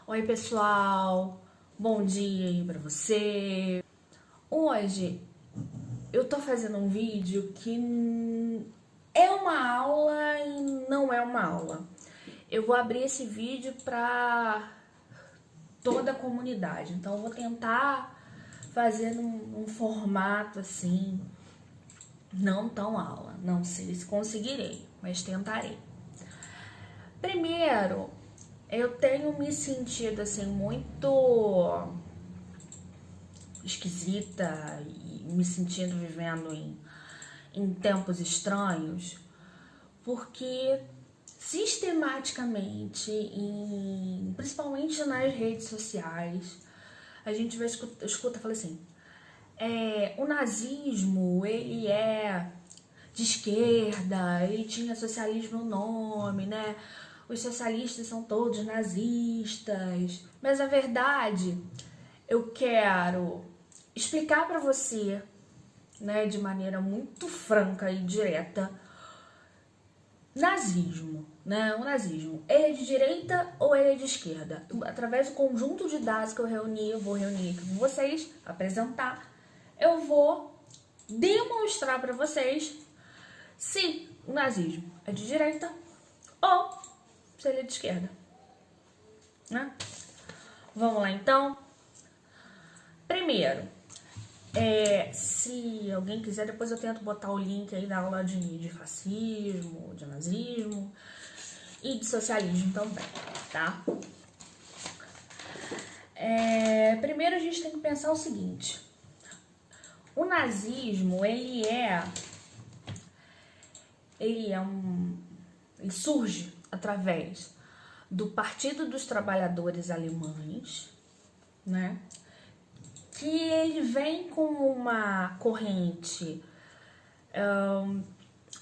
Oi pessoal, bom dia aí pra você. Hoje eu tô fazendo um vídeo que é uma aula e não é uma aula. Eu vou abrir esse vídeo pra toda a comunidade, então eu vou tentar fazer num formato assim, não tão aula. Não sei se conseguirei, mas tentarei. Primeiro, eu tenho me sentido assim muito esquisita e me sentindo vivendo em tempos estranhos, porque sistematicamente, principalmente nas redes sociais, a gente vai escuta fala assim, o nazismo, ele é de esquerda, ele tinha socialismo no nome, né? Os socialistas são todos nazistas. Mas a verdade, eu quero explicar para você, né, de maneira muito franca e direta, nazismo, né? O nazismo, ele é de direita ou ele é de esquerda? Através do conjunto de dados que eu vou reunir aqui com vocês, apresentar, eu vou demonstrar para vocês se o nazismo é de direita ou se ele é de esquerda, né? Vamos lá então. Primeiro, se alguém quiser, depois eu tento botar o link aí da aula de fascismo, de nazismo e de socialismo também, tá? Primeiro a gente tem que pensar o seguinte: o nazismo, ele surge através do Partido dos Trabalhadores Alemães, né? Que ele vem com uma corrente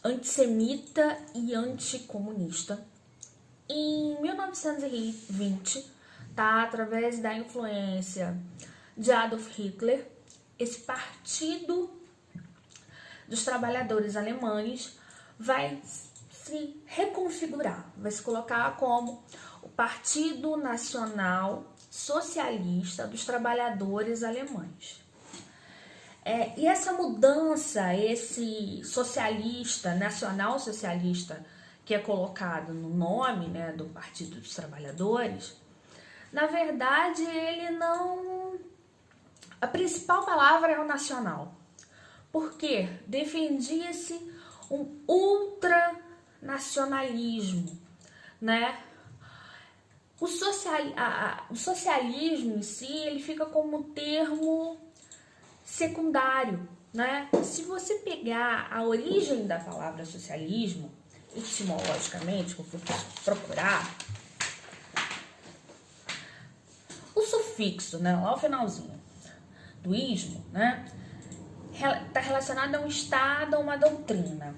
antissemita e anticomunista. Em 1920, tá? Através da influência de Adolf Hitler, esse Partido dos Trabalhadores Alemães vai se reconfigurar, vai se colocar como o Partido Nacional Socialista dos Trabalhadores Alemães. E essa mudança, esse socialista, nacional socialista, que é colocado no nome, né, do Partido dos Trabalhadores, na verdade ele não... A principal palavra é o nacional. Porque defendia-se um ultranacionalismo, né? O socialismo em si, ele fica como termo secundário, né? Se você pegar a origem da palavra socialismo, etimologicamente, que eu fui procurar, o sufixo, né, lá o finalzinho do ismo, né, está relacionado a um estado, a uma doutrina.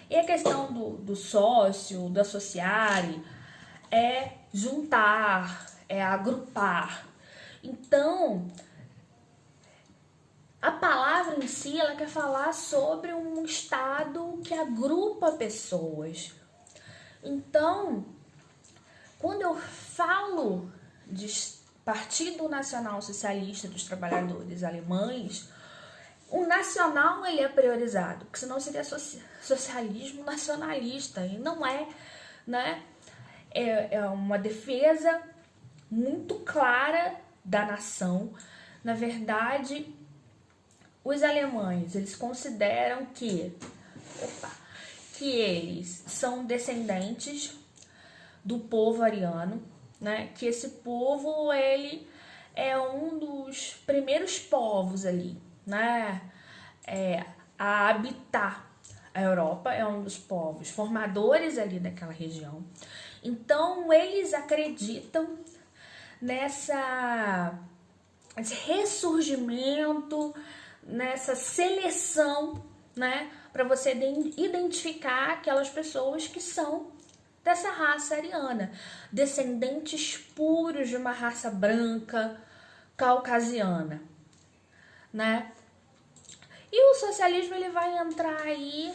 E a questão do sócio, do associare, é juntar, é agrupar. Então, a palavra em si, ela quer falar sobre um estado que agrupa pessoas. Então, quando eu falo de Partido Nacional Socialista dos Trabalhadores Alemães, o nacional ele é priorizado, porque senão seria socialismo nacionalista, e não é, né? É uma defesa muito clara da nação. Na verdade, os alemães, eles consideram que eles são descendentes do povo ariano, né? Que esse povo, ele é um dos primeiros povos ali, né? A habitar a Europa, é um dos povos formadores ali daquela região. Então, eles acreditam nesse ressurgimento, nessa seleção, né? Para você identificar aquelas pessoas que são dessa raça ariana, descendentes puros de uma raça branca, caucasiana, né? E o socialismo, ele vai entrar aí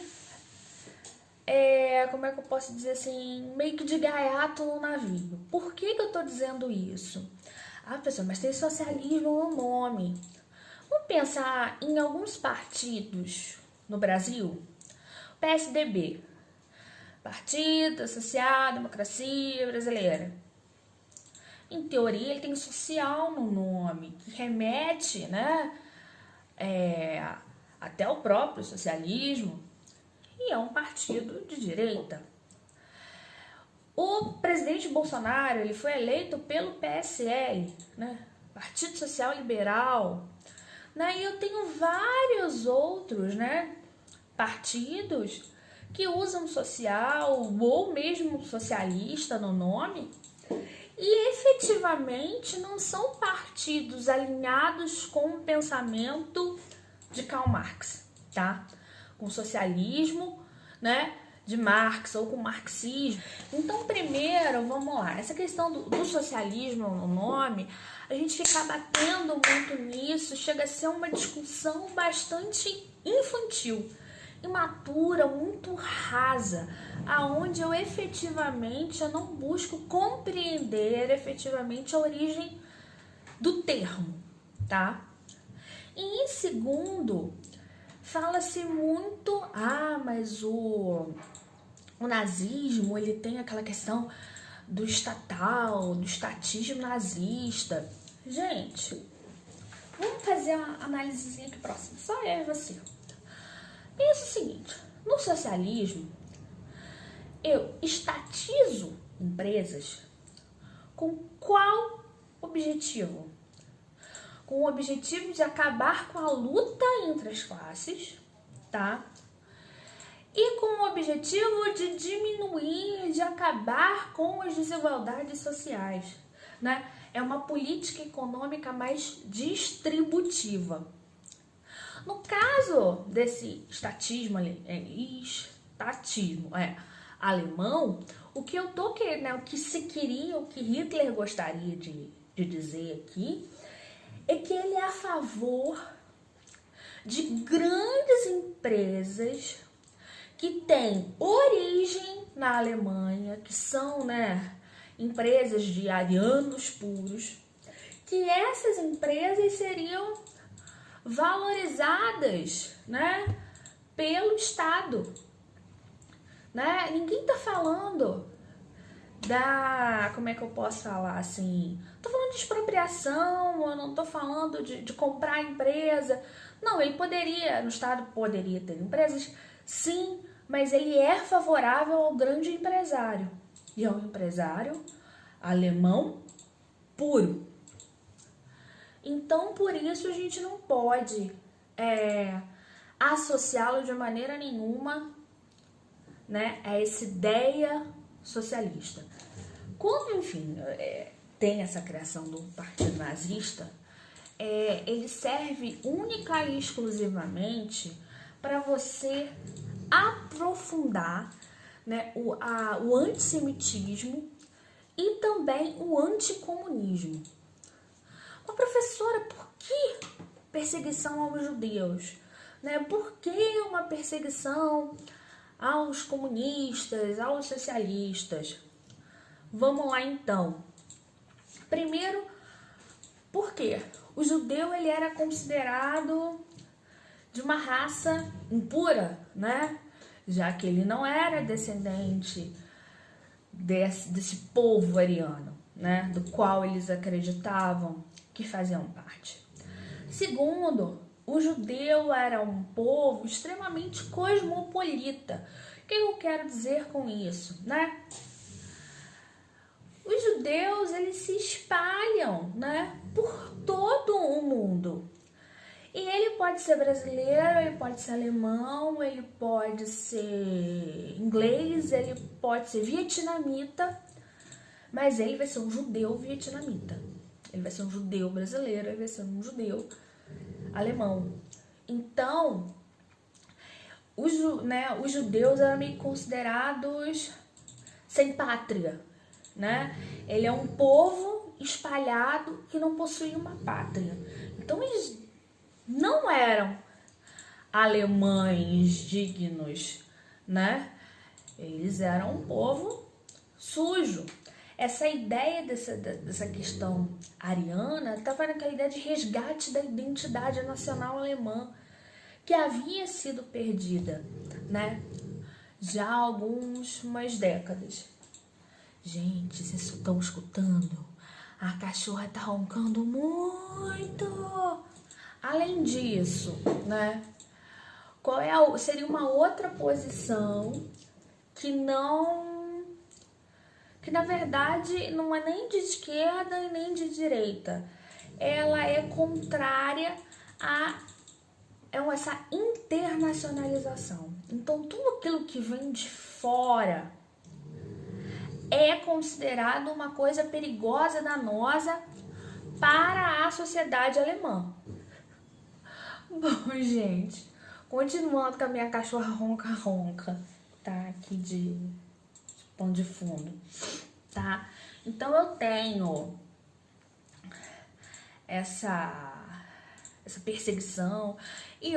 como é que eu posso dizer assim, meio que de gaiato no navio. Por que eu tô dizendo isso? Ah, pessoal, mas tem socialismo no nome. Vamos pensar em alguns partidos no Brasil. PSDB, Partido Social Democracia Brasileira. Em teoria, ele tem social no nome, que remete, né, até o próprio socialismo, e é um partido de direita. O presidente Bolsonaro, ele foi eleito pelo PSL, né, Partido Social Liberal, né, e eu tenho vários outros, né, partidos que usam social ou mesmo socialista no nome, e efetivamente não são partidos alinhados com o pensamento de Karl Marx, tá? Com o socialismo, né, de Marx ou com o marxismo. Então, primeiro, vamos lá, essa questão do socialismo no nome, a gente fica batendo muito nisso, chega a ser uma discussão bastante infantil, imatura, muito rasa, aonde eu não busco compreender efetivamente a origem do termo, tá? E em segundo, fala-se muito, mas o nazismo, ele tem aquela questão do estatal, do estatismo nazista. Gente, vamos fazer uma análisezinha aqui próxima, só eu e você. Pensa o seguinte, no socialismo, eu estatizo empresas com qual objetivo? Com o objetivo de acabar com a luta entre as classes, tá? E com o objetivo de diminuir, de acabar com as desigualdades sociais, né? É uma política econômica mais distributiva. No caso desse estatismo alemão, o que eu tô querendo, né, o que se queria, o que Hitler gostaria de dizer aqui, é que ele é a favor de grandes empresas que têm origem na Alemanha, que são, né, empresas de arianos puros, que essas empresas seriam valorizadas, né, pelo Estado, né? Ninguém tá falando como é que eu posso falar assim? Tô falando de expropriação, eu não tô falando de comprar a empresa. Não, no Estado poderia ter empresas, sim, mas ele é favorável ao grande empresário. E é um empresário alemão puro. Então, por isso, a gente não pode associá-lo de maneira nenhuma, né, a essa ideia socialista. Quando, enfim, tem essa criação do partido nazista, ele serve única e exclusivamente para você aprofundar, né, o antissemitismo e também o anticomunismo. Mas, professora, por que perseguição aos judeus? Né? Por que uma perseguição aos comunistas, aos socialistas? Vamos lá então. Primeiro, por quê? O judeu ele era considerado de uma raça impura, né? Já que ele não era descendente desse povo ariano, né? Do qual eles acreditavam que faziam parte. Segundo, o judeu era um povo extremamente cosmopolita. O que eu quero dizer com isso, né? Os judeus, eles se espalham, né, por todo o mundo. E ele pode ser brasileiro, ele pode ser alemão, ele pode ser inglês, ele pode ser vietnamita, mas ele vai ser um judeu vietnamita. Ele vai ser um judeu brasileiro, ele vai ser um judeu alemão. Então, os judeus eram meio considerados sem pátria, né? Ele é um povo espalhado que não possuía uma pátria. Então, eles não eram alemães dignos, né? Eles eram um povo sujo. Essa ideia dessa questão ariana estava naquela ideia de resgate da identidade nacional alemã, que havia sido perdida, né? Já há algumas décadas. Gente, vocês estão escutando? A cachorra tá roncando muito. Além disso, né? Seria uma outra posição que na verdade não é nem de esquerda e nem de direita. Ela é contrária a essa internacionalização. Então, tudo aquilo que vem de fora é considerado uma coisa perigosa, danosa para a sociedade alemã. Bom, gente, continuando com a minha cachorra ronca, tá? Aqui de pano de fundo, tá? Então eu tenho essa perseguição e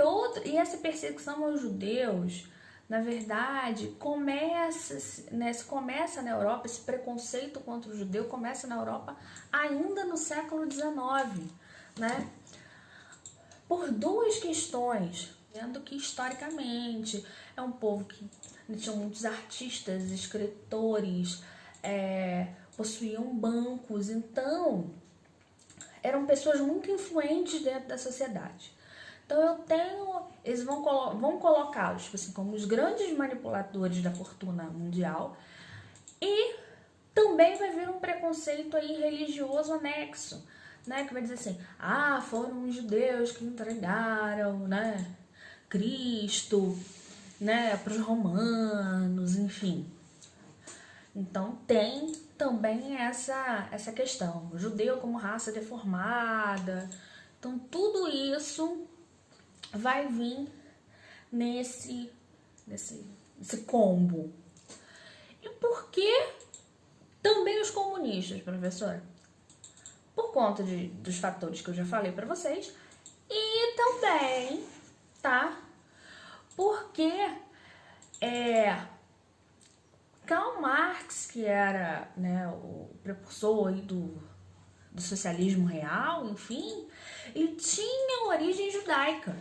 essa perseguição aos judeus, na verdade, começa na Europa, esse preconceito contra o judeu começa na Europa ainda no século XIX, né? Por duas questões, vendo que historicamente é um povo que tinha muitos artistas, escritores, possuíam bancos, então eram pessoas muito influentes dentro da sociedade. Então eles vão colocá-los, tipo assim, como os grandes manipuladores da fortuna mundial, e também vai vir um preconceito aí religioso anexo, né, que vai dizer assim, foram os judeus que entregaram, né, Cristo, né, para os romanos, enfim. Então tem também essa questão, o judeu como raça deformada. Então tudo isso vai vir nesse combo. E por que também os comunistas, professora? Por conta dos fatores que eu já falei para vocês, e também, tá? Porque Karl Marx, que era, né, o precursor aí do socialismo real, enfim, ele tinha origem judaica,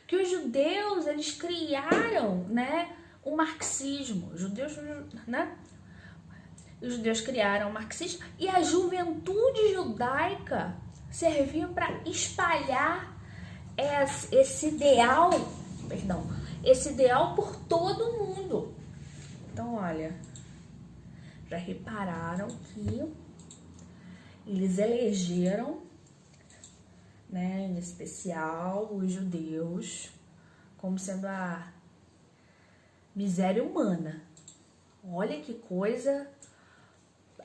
que os judeus, eles criaram, né, o marxismo, os judeus criaram o marxismo, e a juventude judaica servia para espalhar esse ideal por todo o mundo. Então, olha, já repararam que eles elegeram, né, em especial os judeus, como sendo a miséria humana. Olha que coisa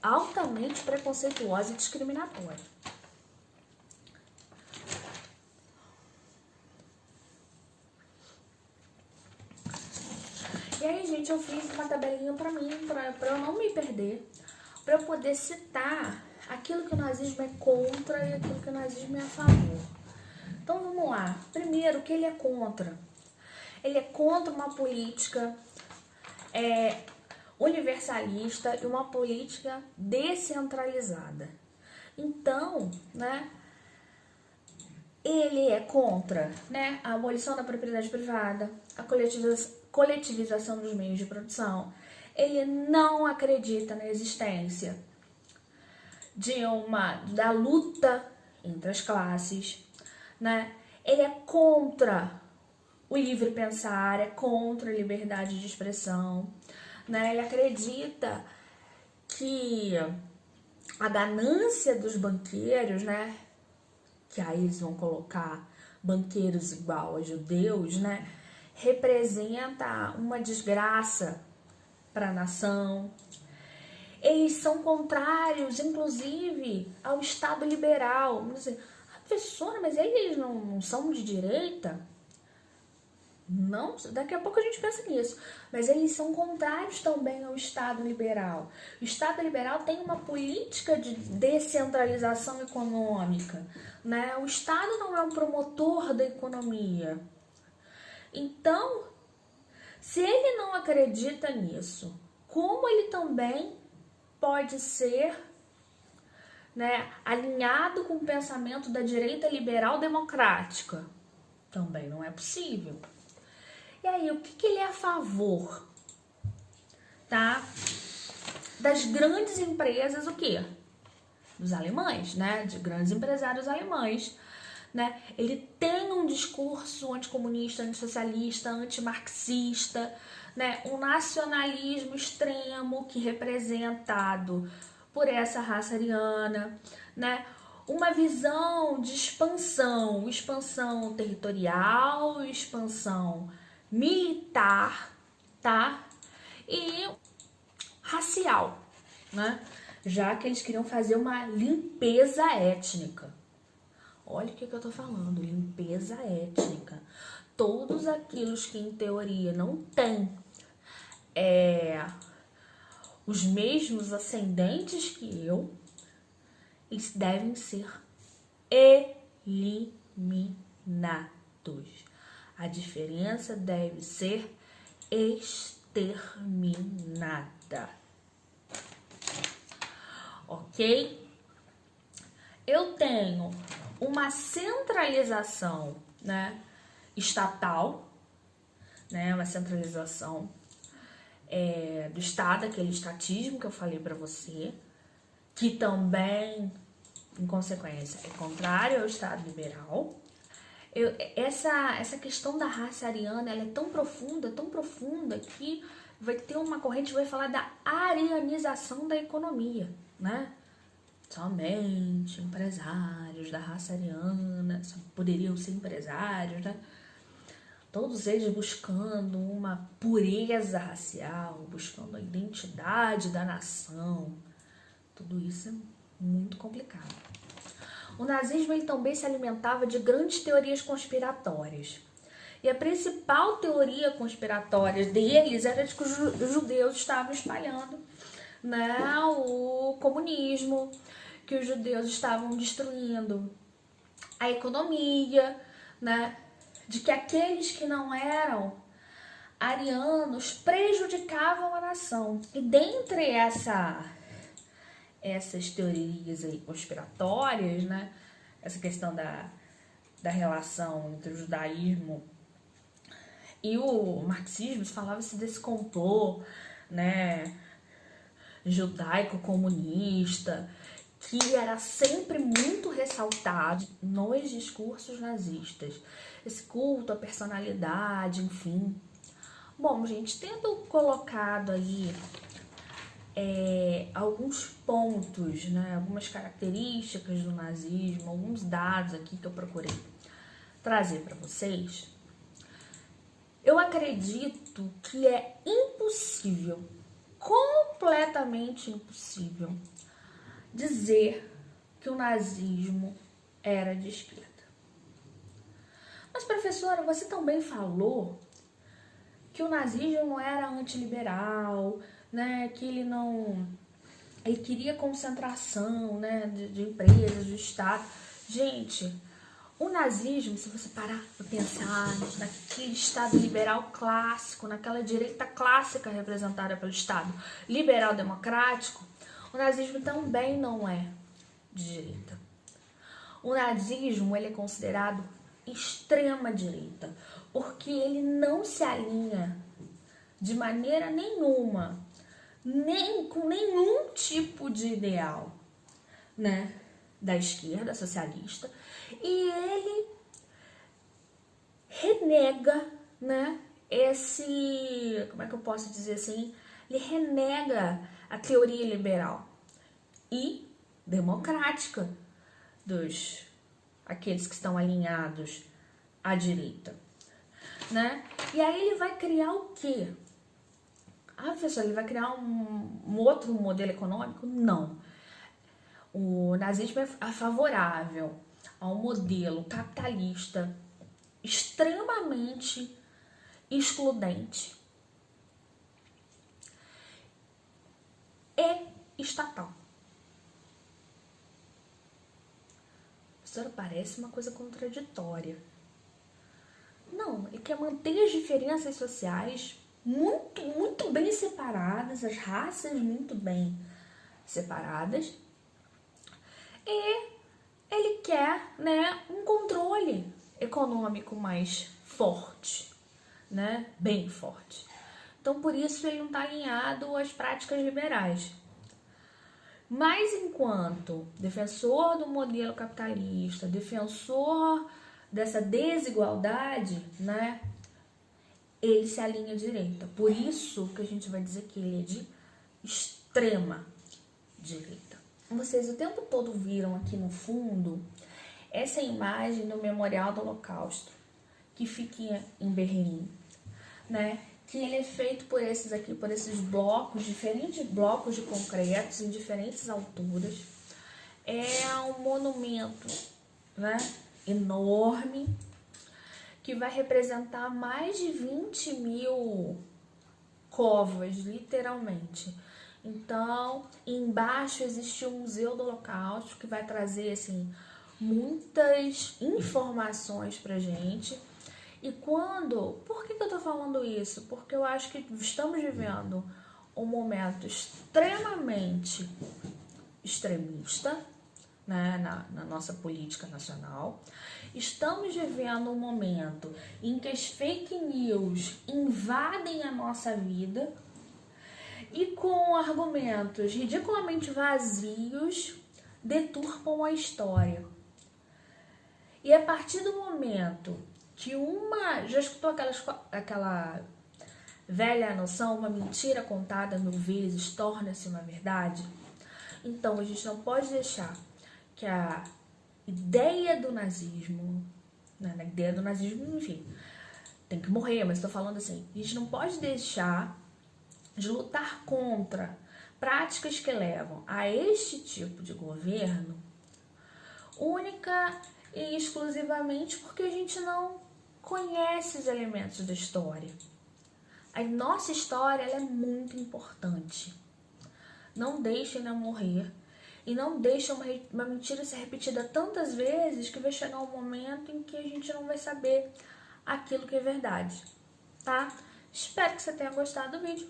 altamente preconceituosa e discriminatória. E aí, gente, eu fiz uma tabelinha pra mim, pra eu não me perder, pra eu poder citar aquilo que o nazismo é contra e aquilo que o nazismo é a favor. Então, vamos lá. Primeiro, o que ele é contra? Ele é contra uma política universalista e uma política descentralizada. Então, né, ele é contra, né, a abolição da propriedade privada, a coletivização dos meios de produção. Ele não acredita na existência da luta entre as classes, né? Ele é contra o livre pensar, é contra a liberdade de expressão, né? Ele acredita que a ganância dos banqueiros, né, que aí eles vão colocar banqueiros igual a judeus, né, representa uma desgraça para a nação. Eles são contrários, inclusive, ao Estado liberal. Professora, mas eles não são de direita? Não, daqui a pouco a gente pensa nisso. Mas eles são contrários também ao Estado liberal. O Estado liberal tem uma política de descentralização econômica, né? O Estado não é um promotor da economia. Então, Se ele não acredita nisso, como ele também pode ser, né, alinhado com o pensamento da direita liberal democrática? Também não é possível. E aí, o que ele é a favor? Tá? Das grandes empresas, o quê? Dos alemães, né? De grandes empresários alemães, né? Ele tem um discurso anticomunista, antissocialista, antimarxista, né? Um nacionalismo extremo que representado por essa raça ariana, né? Uma visão de expansão territorial, expansão militar, tá? E racial, né? Já que eles queriam fazer uma limpeza étnica. Olha o que eu tô falando, limpeza étnica. Todos aqueles que, em teoria, não têm os mesmos ascendentes que eu, eles devem ser eliminados. A diferença deve ser exterminada. Ok? Eu tenho uma centralização, né, estatal, né, uma centralização do Estado, aquele estatismo que eu falei para você, que também, em consequência, é contrário ao Estado liberal. Essa questão da raça ariana, ela é tão profunda, que vai ter uma corrente que vai falar da arianização da economia, né? Somente empresários da raça ariana poderiam ser empresários, né? Todos eles buscando uma pureza racial, buscando a identidade da nação. Tudo isso é muito complicado. O nazismo ele também se alimentava de grandes teorias conspiratórias. E a principal teoria conspiratória deles era de que os judeus estavam espalhando, né, o comunismo, que os judeus estavam destruindo a economia, né, de que aqueles que não eram arianos prejudicavam a nação. E dentre essas teorias aí conspiratórias, né, essa questão da relação entre o judaísmo e o marxismo, falava-se desse complô, né, judaico-comunista, que era sempre muito ressaltado nos discursos nazistas. Esse culto à personalidade, enfim. Bom, gente, tendo colocado aí alguns pontos, né, algumas características do nazismo, alguns dados aqui que eu procurei trazer para vocês, eu acredito que é impossível, completamente impossível, dizer que o nazismo era de esquerda. Mas, professora, você também falou que o nazismo era antiliberal, né, que ele queria concentração, né, de empresas, do Estado. Gente, o nazismo, se você parar para pensar naquele Estado liberal clássico, naquela direita clássica representada pelo Estado liberal democrático, o nazismo também não é de direita. O nazismo ele é considerado extrema direita, porque ele não se alinha de maneira nenhuma, nem com nenhum tipo de ideal, né, da esquerda socialista, e ele renega, né, como é que eu posso dizer assim, ele renega a teoria liberal e democrática dos aqueles que estão alinhados à direita, né? E aí ele vai criar o quê? Ah, professor, ele vai criar um outro modelo econômico? Não. O nazismo é favorável a um modelo capitalista extremamente excludente e estatal. Professora, parece uma coisa contraditória. Não, ele quer manter as diferenças sociais, muito bem separadas, as raças muito bem separadas. E ele quer, né, um controle econômico mais forte, né, bem forte. Então, por isso, ele não está alinhado às práticas liberais. Mas, enquanto defensor do modelo capitalista, defensor dessa desigualdade, né, ele se alinha à direita. Por isso que a gente vai dizer que ele é de extrema direita. Vocês o tempo todo viram aqui no fundo essa imagem do Memorial do Holocausto, que fica em Berlim, né? Que ele é feito por esses blocos, diferentes blocos de concretos em diferentes alturas. É um monumento, né, enorme, que vai representar mais de 20 mil covas, literalmente. Então, embaixo existe um museu do Holocausto que vai trazer, assim, muitas informações pra gente. E por que eu tô falando isso? Porque eu acho que estamos vivendo um momento extremamente extremista, né, na nossa política nacional. Estamos vivendo um momento em que as fake news invadem a nossa vida e com argumentos ridiculamente vazios deturpam a história. E a partir do momento que já escutou aquela velha noção, uma mentira contada 1000 vezes torna-se uma verdade? Então, a gente não pode deixar que a ideia do nazismo, né, a ideia do nazismo, enfim, tem que morrer, mas estou falando assim, a gente não pode deixar de lutar contra práticas que levam a este tipo de governo única e exclusivamente porque a gente não conhece os elementos da história. A nossa história ela é muito importante. Não deixem ela morrer e não deixem uma mentira ser repetida tantas vezes que vai chegar um momento em que a gente não vai saber aquilo que é verdade, tá? Espero que você tenha gostado do vídeo.